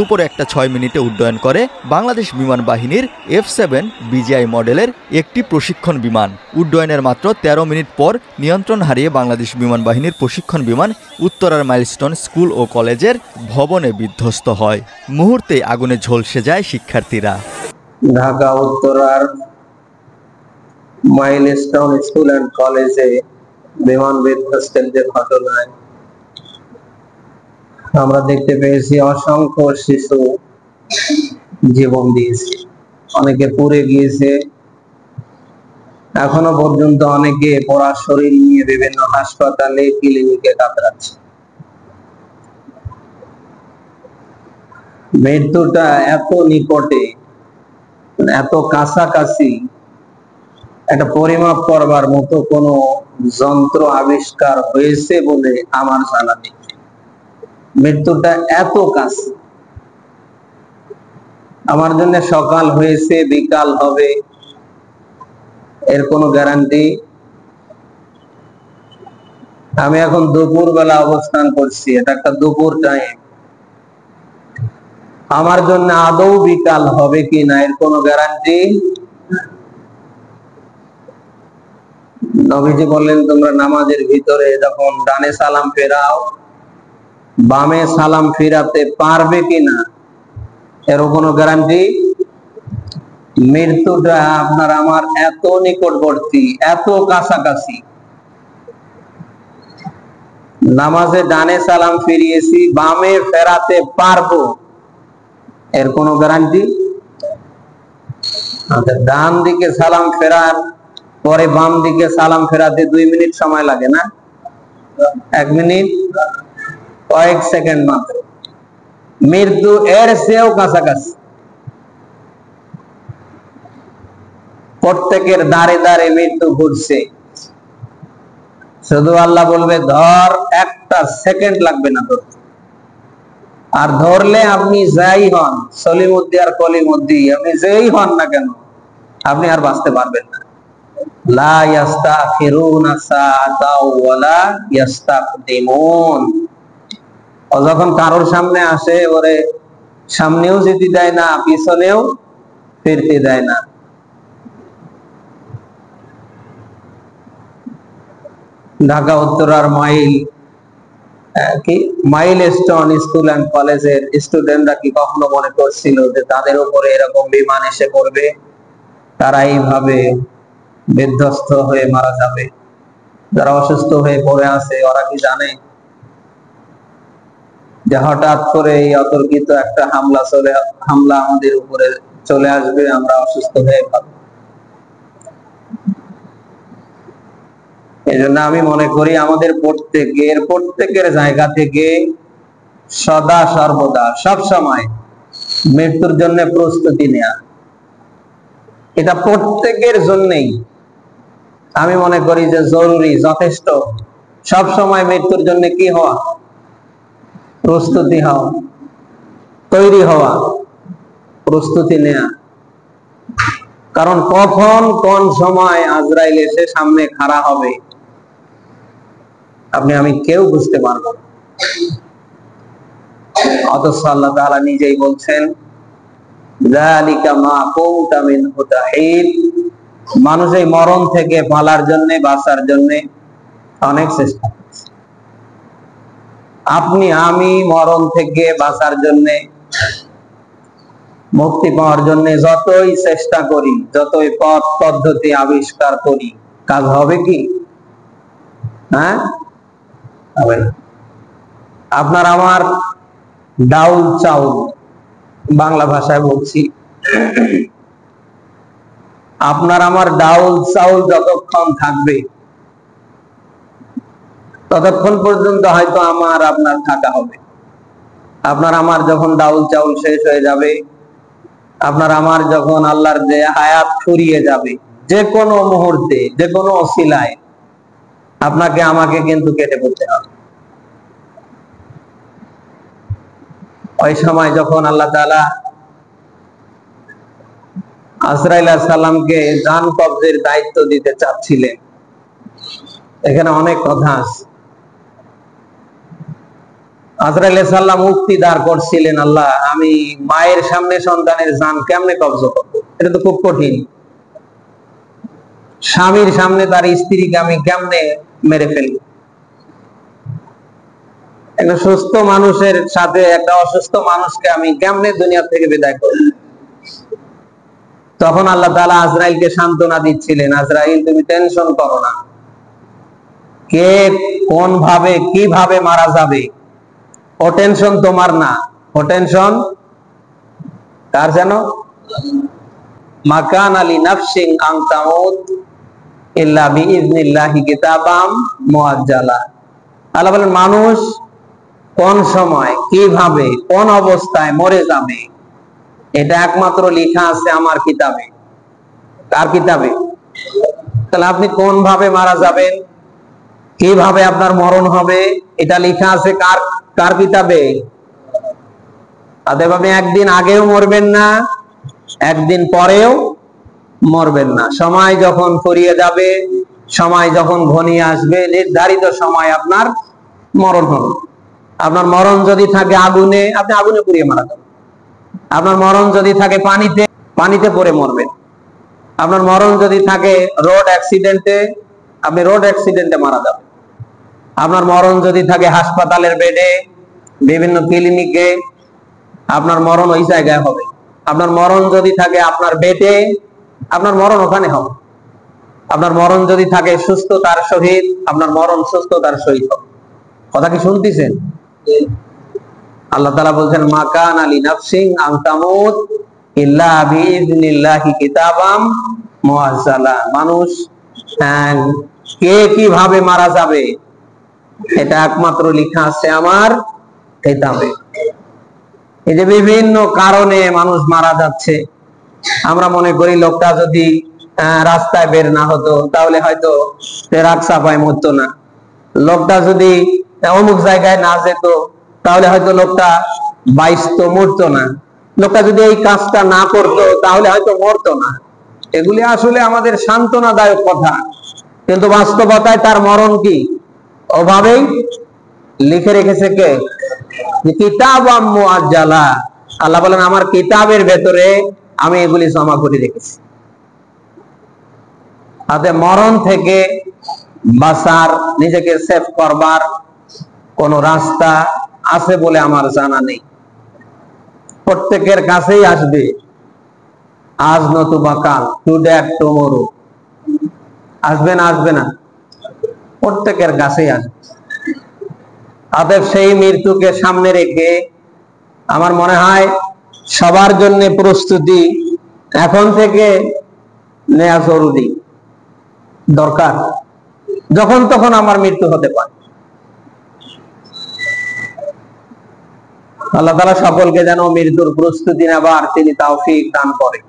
দুপুর 1:06 উড্ডয়ন করে বাংলাদেশ বিমান বাহিনীর F-7 BGI মডেলের একটি প্রশিক্ষণ বিমান। উড্ডয়নের মাত্র 13 মিনিট পর নিয়ন্ত্রণ হারিয়ে বাংলাদেশ বিমান বাহিনীর প্রশিক্ষণ বিমান উত্তরার মাইলস্টোন স্কুল ও কলেজের ভবনে বিধ্বস্ত হয়। মুহূর্তেই আগুনে ঝলসে যায় শিক্ষার্থীরা। ঢাকা উত্তরার মাইলস্টোন স্কুল অ্যান্ড কলেজে বিমান বিধ্বস্তের যে ঘটনায় আমরা দেখতে পেয়েছি অসংখ্য শিশু জীবন দিয়েছে, অনেকে পুড়ে গিয়েছে, এখনো পর্যন্ত অনেকে পোড়া শরীর নিয়ে বিভিন্ন হাসপাতালে ক্লিনিকে কাতরাচ্ছে। মৃত্যুটা এত নিকটে, এত কাছাকাছি, একটা পরিমাপ করবার মতো কোনো যন্ত্র আবিষ্কার হয়েছে বলে আমার জানা নেই। মৃত্যুটা এত কাছে, আমার জন্য সকাল হয়েছে বিকাল হবে এর কোনো গ্যারান্টি। আমি এখন দুপুর বেলা অবস্থান করছি, এটা একটা দুপুর টাইম, আমার জন্য আদৌ বিকাল হবে কি না এর কোনো গ্যারান্টি। নবীজি বললেন, তোমরা নামাজের ভিতরে যখন ডানে সালাম ফেরাও, বামে সালাম ফিরাতে পারবে কিনা এর কোনো গ্যারান্টি। মৃত্যুটা আপনার আমার এত নিকটবর্তী, এত কাছাকাছি, নামাজে ডানে সালাম ফিরিয়েছি, বামে ফেরাতে পারবো এর কোনো গ্যারান্টি। ডান দিকে সালাম ফেরার পরে বাম দিকে সালাম ফেরাতে 2 মিনিট সময় লাগে না? 1 মিনিট কয়েক সেকেন্ড মাত্র। মৃত্যু এর চেয়েও কাছাকাছি। প্রত্যেকের দাঁড়ে দাঁড়ে মৃত্যু ঘুরছে, শুধু আল্লাহ বলবে ধর, 1টা সেকেন্ড লাগবে না ধরতে। আর ধরলে আপনি যাই হন, সলিমুদ্দি আর কলিমুদ্দি, আপনি যেই হন না কেন, আপনি আর বাঁচতে পারবেন না। লা ইস্তাখিরুনা সাআতাও ওয়ালা ইস্তাকদিমুন। ও যখন কারোর সামনে আসে, ওরে সামনেও যেতে দেয় না, পিছনেও ফিরতে দেয় না। ঢাকা উত্তরার মাইলস্টোন স্কুল অ্যান্ড কলেজের স্টুডেন্টরা কি কখনো মনে করছিল যে তাদের উপরে এরকম বিমান এসে পড়বে, তারা এইভাবে বিধ্বস্ত হয়ে মারা যাবে? যারা অসুস্থ হয়ে পড়ে আছে, ওরা কি জানে যে হঠাৎ করে এই অতর্কিত একটা হামলা আমাদের উপরে চলে আসবে, আমরা অসুস্থ হয়ে পড়ব? এই জন্য আমি মনে করি আমাদের প্রত্যেকের জায়গা থেকে সদা সর্বদা সব সময় মৃত্যুর জন্য প্রস্তুতি নেওয়া, এটা প্রত্যেকের জন্যই আমি মনে করি যে জরুরি, যথেষ্ট। সব সময় মৃত্যুর জন্য কি হওয়া? প্রস্তুতি হওয়া, তৈরি হওয়া, প্রস্তুতি নেওয়া। কারণ কখন কোন সময় আজরাইল এসে সামনে খাড়া হবে আপনি আমি কেউ বুঝতে পারবো না। অথচ আল্লাহ তাআলা নিজেই বলছেন, যালিকা মা কুনতা মিনহু তাহিদ। মানুষ এই মরণ থেকে পালার জন্য, বাঁচার জন্য অনেক চেষ্টা করছে। আপনি আমি মরণ থেকে বাঁচার জন্য, মুক্তি পাওয়ার জন্য যতই চেষ্টা করি, যতই পথ পদ্ধতি আবিষ্কার করি, কাজ হবে কি? হ্যাঁ, হবে না। আপনার আমার ডাউল চাউল, বাংলা ভাষায় বলছি, আপনার আমার ডাউল চাউল যতক্ষণ থাকবে ততক্ষণ পর্যন্ত হয়তো আমার আপনার থাকা হবে। আপনার আমার যখন ডাউল চাউল শেষ হয়ে যাবে, আপনার আমার যখন আল্লাহর যে হায়াত ফুরিয়ে যাবে, যে কোনো মুহূর্তে, যে কোনো ওসিলায় আপনাকে আমাকে কিন্তু কেটে পড়তে হবে। ওই সময় যখন আল্লাহ তাআলা আজরাইল আলাইহিস সালামকে জান কবজের দায়িত্ব দিতে চাচ্ছিলেন, এখানে অনেক কথা আছে। আজরাইল আলাইহিস সালাম মুক্তি দাঁড় করছিলেন, আল্লাহ আমি মায়ের সামনে সন্তানের জান কেমনে কবজ করব, এটা তো খুব কঠিন। স্বামীর সামনে তার স্ত্রীকে আমি কেমনে মেরে ফেলবো, একটা সুস্থ মানুষের সাথে একটা অসুস্থ মানুষকে আমি কেমনে দুনিয়া থেকে বিদায় করব। তখন আল্লাহ তাআলা আজরাইলকে সান্ত্বনা দিচ্ছিলেন, আজরাইল তুমি টেনশন করো না, কে কোন ভাবে কিভাবে মারা যাবে ও টেনশন তোমার না, ও টেনশন কার যেন? মাকান আলী নাফসিন আন তামুত ইল্লা বিইজনিল্লাহি কিতাবাম মুআজ্জালা। আল্লাহ বলেন মানুষ কোন সময় কিভাবে কোন অবস্থায় মরে যাবে এটা একমাত্র লেখা আছে আমার কিতাবে। কার কিতাবে? তাহলে আপনি কোন ভাবে মারা যাবেন, কিভাবে আপনার মরণ হবে এটা লেখা আছে কার কার কিতাবে? অতএব আপনি একদিন আগেও মরবেন না, একদিন পরেও মরবেন না। সময় যখন ফুরিয়ে যাবে, সময় যখন ঘনিয়ে আসবে, নির্ধারিত সময় আপনার মরণ হবে। আপনার মরণ যদি থাকে আগুনে, আপনি আগুনে পুড়িয়ে মারা যাবেন। আপনার মরণ যদি থাকে পানিতে, পানিতে পড়ে মরবেন। আপনার মরণ যদি থাকে রোড অ্যাক্সিডেন্টে, আপনি রোড অ্যাক্সিডেন্টে মারা যাবেন। আপনার মরণ যদি থাকে হাসপাতালের বেডে, বিভিন্ন ক্লিনিকে, আপনার মরণ ওই জায়গায় হবে। আপনার মরণ যদি থাকে আপনার বেডে, আপনার মরণ ওখানে হবে। আপনার মরণ যদি থাকে সুস্থতার সহিত, আপনার মরণ সুস্থতার সহিত হবে। কথা কি শুনতেছেন? আল্লাহ তাআলা বলছেন মাকান আলী নাফসিন আন তামুত ইল্লা বিইজনিল্লাহি কিতাবাম মুআজ্জালা। মানুষ কে কিভাবে মারা যাবে এটা একমাত্র লেখা আছে আমার কিতাবে। এই যে বিভিন্ন কারণে মানুষ মারা যাচ্ছে, আমরা মনে করি লোকটা যদি রাস্তায় বের না হতো তাহলে হয়তো ট্রাক চাপায় মরতো না, লোকটা যদি অমুক জায়গায় না যেত তাহলে হয়তো লোকটা বাইসতো মরতো না, লোকটা যদি এই কাজটা না করতো তাহলে হয়তো মরতো না। এগুলি আসলে আমাদের সান্ত্বনাদায়ক কথা, কিন্তু বাস্তবতায় তার মরণ কি ওভাবেই লিখে রেখেছে কে? কিতাবাম মুআজ্জালা। আল্লাহ বলেন আমার কিতাবের ভেতরে আমি এগুলি জমা করে রেখেছি। তাতে মরণ থেকে বাঁচার, নিজেকে সেভ করবার কোন রাস্তা আছে বলে আমার জানা নেই। প্রত্যেকের কাছেই আসবে, আজ নতুবা কাল, টুডে আর টুমরো। আসবে না? আসবে না? প্রত্যেকের কাছেই আসবে। অতএব সেই মৃত্যুকে সামনে রেখে আমার মনে হয় সবার জন্য প্রস্তুতি এখন থেকে নেওয়া জরুরি, দরকার। যখন তখন আমার মৃত্যু হতে পারে। আল্লাহ তাআলা সকলকে যেন মৃত্যুর প্রস্তুতি নেবার তিনি তৌফিক দান করেন।